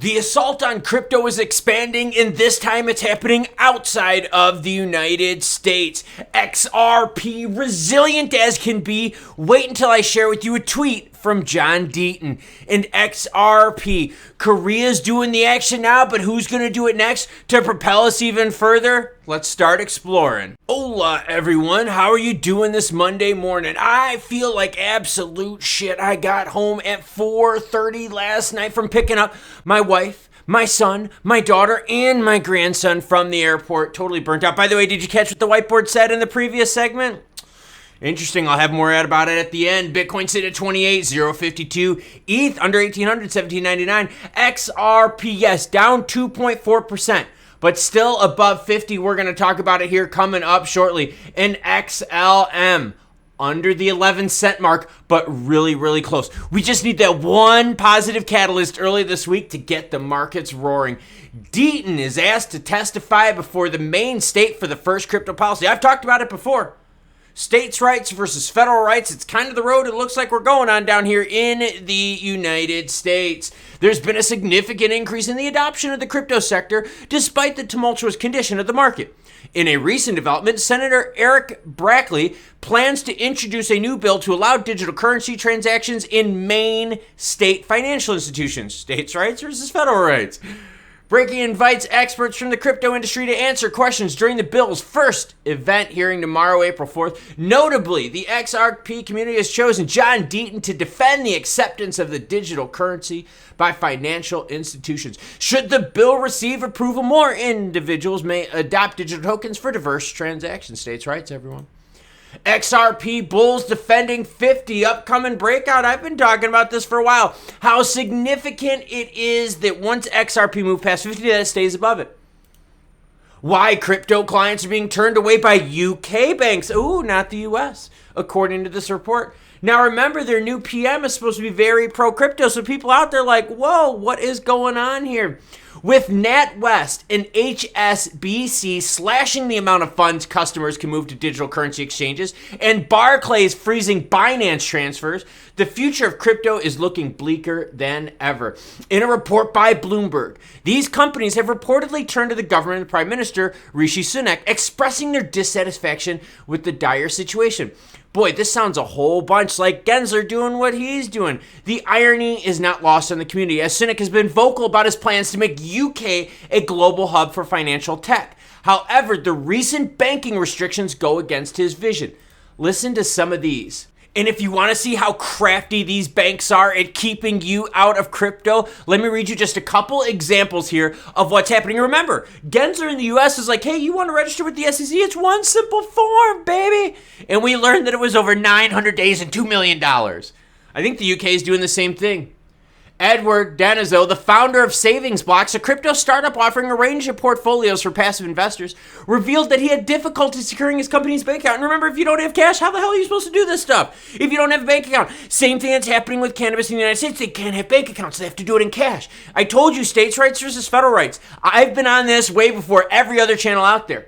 The assault on crypto is expanding, and this time it's happening outside of the United States. XRP, resilient as can be. Wait until I share with you a tweet from John Deaton. And XRP, Korea's doing the action now, but who's going to do it next to propel us even further? Let's start exploring. Hola, everyone. How are you doing this Monday morning? I feel like absolute shit. I got home at 4:30 last night from picking up my wife, my son, my daughter, and my grandson from the airport. Totally burnt out. By the way, did you catch what the whiteboard said in the previous segment? Interesting. I'll have more about it at the end. Bitcoin sit at 28,052. ETH under 1,800, 17.99. XRP, yes, down 2.4%. But still above 50. We're going to talk about it here coming up shortly. And XLM, under the 11 cent mark, but really, really close. We just need that one positive catalyst early this week to get the markets roaring. Deaton is asked to testify before the Maine state for the first crypto policy. I've talked about it before. States' rights versus federal rights. It's kind of the road it looks like we're going on down here in the United States. There's been a significant increase in the adoption of the crypto sector despite the tumultuous condition of the market. In a recent development, Senator Eric Brackley plans to introduce a new bill to allow digital currency transactions in Maine state financial institutions. States' rights versus federal rights. Breaking invites experts from the crypto industry to answer questions during the bill's first event hearing tomorrow, April 4th. Notably, the XRP community has chosen John Deaton to defend the acceptance of the digital currency by financial institutions. Should the bill receive approval, more individuals may adopt digital tokens for diverse transactions. States' rights, everyone. XRP bulls defending 50, upcoming breakout. I've been talking about this for a while. How significant it is that once XRP moves past 50, that it stays above it. Why crypto clients are being turned away by UK banks. Ooh, not the US, according to this report. Now remember, their new PM is supposed to be very pro-crypto, so people out there like, whoa, what is going on here? With NatWest and HSBC slashing the amount of funds customers can move to digital currency exchanges, and Barclays freezing Binance transfers, the future of crypto is looking bleaker than ever. In a report by Bloomberg, these companies have reportedly turned to the government and Prime Minister Rishi Sunak, expressing their dissatisfaction with the dire situation. Boy, this sounds a whole bunch like Gensler doing what he's doing. The irony is not lost on the community, as Sunak has been vocal about his plans to make UK a global hub for financial tech. However, the recent banking restrictions go against his vision. Listen to some of these. And if you want to see how crafty these banks are at keeping you out of crypto, let me read you just a couple examples here of what's happening. Remember, Gensler in the US is like, hey, you want to register with the SEC? It's one simple form, baby. And we learned that it was over 900 days and $2 million. I think the UK is doing the same thing. Edward Denizo, the founder of Savings Blocks, a crypto startup offering a range of portfolios for passive investors, revealed that he had difficulty securing his company's bank account. And remember, if you don't have cash, how the hell are you supposed to do this stuff? If you don't have a bank account. Same thing that's happening with cannabis in the United States. They can't have bank accounts. They have to do it in cash. I told you, states' rights versus federal rights. I've been on this way before every other channel out there.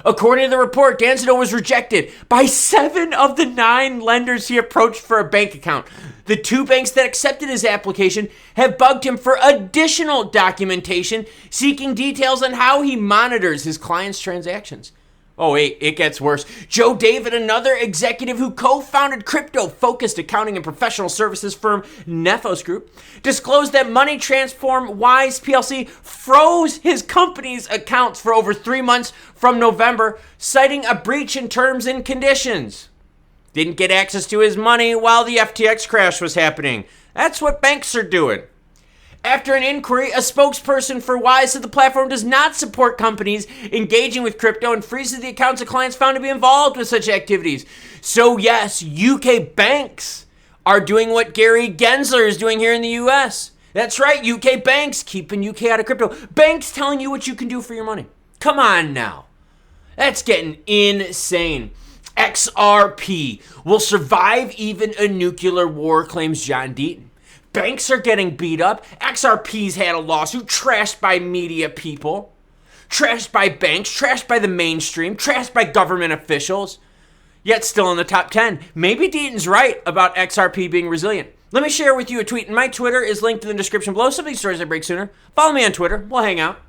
According to the report, Denizo was rejected by 7 of the 9 lenders he approached for a bank account. The 2 banks that accepted his application have bugged him for additional documentation, seeking details on how he monitors his clients' transactions. Oh, wait, it gets worse. Joe David, another executive who co-founded crypto-focused accounting and professional services firm Nephos Group, disclosed that Money Transform Wise PLC froze his company's accounts for over 3 months from November, citing a breach in terms and conditions. Didn't get access to his money while the FTX crash was happening. That's what banks are doing. After an inquiry, a spokesperson for Wise said the platform does not support companies engaging with crypto and freezes the accounts of clients found to be involved with such activities. So yes, UK banks are doing what Gary Gensler is doing here in the US. That's right, UK banks keeping UK out of crypto. Banks telling you what you can do for your money. Come on now. That's getting insane. XRP will survive even a nuclear war, claims John Deaton. Banks are getting beat up. XRP's had a lawsuit trashed by media people, trashed by banks, trashed by the mainstream, trashed by government officials, yet still in the top 10. Maybe Deaton's right about XRP being resilient. Let me share with you a tweet, and my Twitter is linked in the description below. Some of these stories I break sooner. Follow me on Twitter. We'll hang out.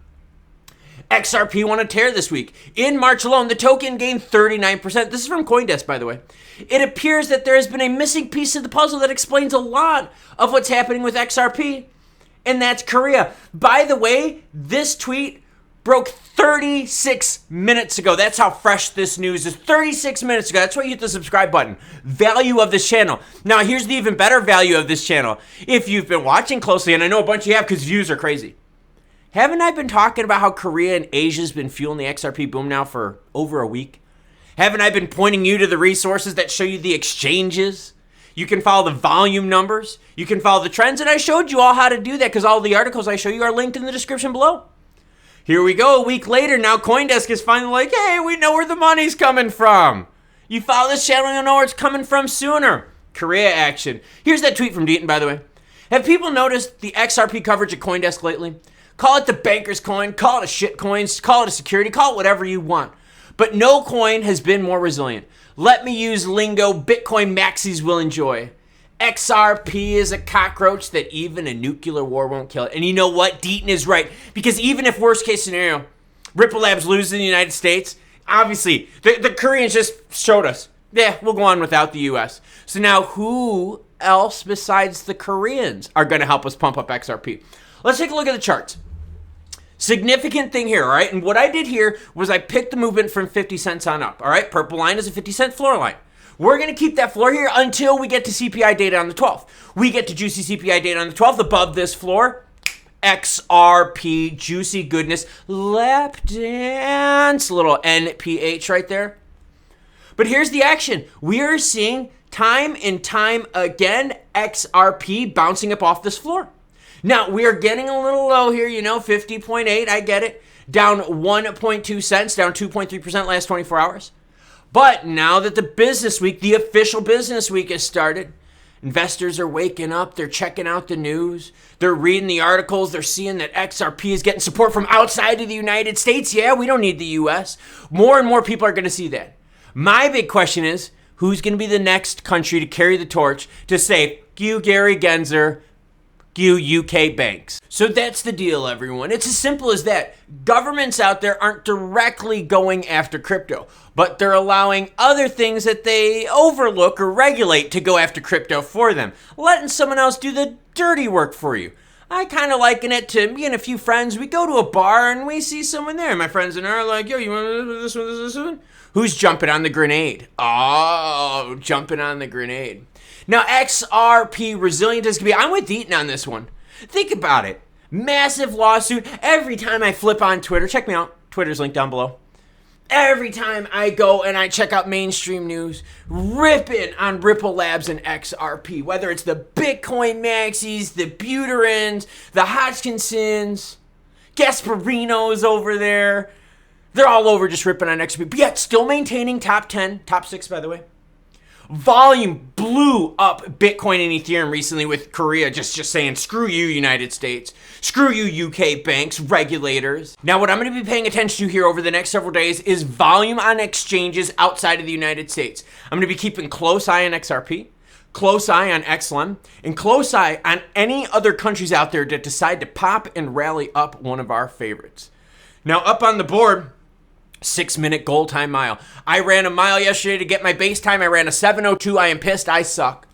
XRP won a tear this week. In March alone, the token gained 39%. This is from CoinDesk, by the way. It appears that there has been a missing piece of the puzzle that explains a lot of what's happening with XRP, and that's Korea. By the way, this tweet broke 36 minutes ago. That's how fresh this news is. 36 minutes ago. That's why you hit the subscribe button. Value of this channel. Now, here's the even better value of this channel. If you've been watching closely, and I know a bunch of you have because views are crazy. Haven't I been talking about how Korea and Asia's been fueling the XRP boom now for over a week? Haven't I been pointing you to the resources that show you the exchanges? You can follow the volume numbers. You can follow the trends. And I showed you all how to do that because all the articles I show you are linked in the description below. Here we go. A week later, now CoinDesk is finally like, hey, we know where the money's coming from. You follow this channel, you'll know where it's coming from sooner. Korea action. Here's that tweet from Deaton, by the way. Have people noticed the XRP coverage at CoinDesk lately? Call it the banker's coin, call it a shit coin, call it a security, call it whatever you want. But no coin has been more resilient. Let me use lingo Bitcoin maxis will enjoy. XRP is a cockroach that even a nuclear war won't kill it. And you know what? Deaton is right. Because even if worst case scenario, Ripple Labs loses in the United States, obviously, the Koreans just showed us, yeah, we'll go on without the U.S. So now who else besides the Koreans are going to help us pump up XRP? Let's take a look at the charts. Significant thing here, all right? And what I did here was I picked the movement from 50 cents on up, all right? Purple line is a 50-cent floor line. We're going to keep that floor here until we get to CPI data on the 12th. We get to juicy CPI data on the 12th above this floor. XRP, juicy goodness, lap dance, little NPH right there. But here's the action. We are seeing time and time again XRP bouncing up off this floor. Now, we are getting a little low here, 50.8, I get it. Down 1.2 cents, down 2.3% last 24 hours. But now that the business week, the official business week has started, investors are waking up, they're checking out the news, they're reading the articles, they're seeing that XRP is getting support from outside of the United States. Yeah, we don't need the U.S. More and more people are going to see that. My big question is, who's going to be the next country to carry the torch to say, you, Gary Gensler, you UK banks. So that's the deal, everyone. It's as simple as that. Governments out there aren't directly going after crypto, but they're allowing other things that they overlook or regulate to go after crypto for them, letting someone else do the dirty work for you. I kind of liken it to me and a few friends. We go to a bar and we see someone there. My friends and I are like, yo, you want this one, this one? Who's jumping on the grenade? Oh, jumping on the grenade. Now, XRP resilient as can be. I'm with Deaton on this one. Think about it. Massive lawsuit. Every time I flip on Twitter, check me out. Twitter's linked down below. Every time I go and I check out mainstream news, ripping on Ripple Labs and XRP, whether it's the Bitcoin maxis, the Bitterens, the Hodgkinsons, Gasparinos over there. They're all over just ripping on XRP, but yet still maintaining top 10, top 6, by the way. Volume blew up Bitcoin and Ethereum recently with Korea just saying, screw you, United States. Screw you, UK banks, regulators. Now, what I'm going to be paying attention to here over the next several days is volume on exchanges outside of the United States. I'm going to be keeping close eye on XRP, close eye on XLM, and close eye on any other countries out there that decide to pop and rally up one of our favorites. Now, up on the board, 6-minute goal time mile. I ran a mile yesterday to get my base time. I ran a 7:02. I am pissed. I suck.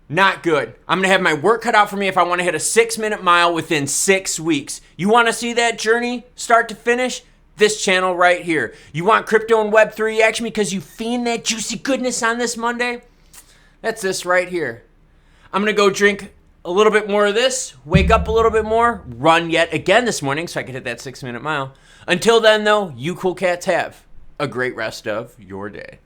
Not good. I'm going to have my work cut out for me if I want to hit a 6-minute mile within 6 weeks. You want to see that journey start to finish? This channel right here. You want crypto and Web3 action because you fiend that juicy goodness on this Monday? That's this right here. I'm going to go drink a little bit more of this, wake up a little bit more, run yet again this morning so I can hit that 6-minute mile. Until then, though, you cool cats have a great rest of your day.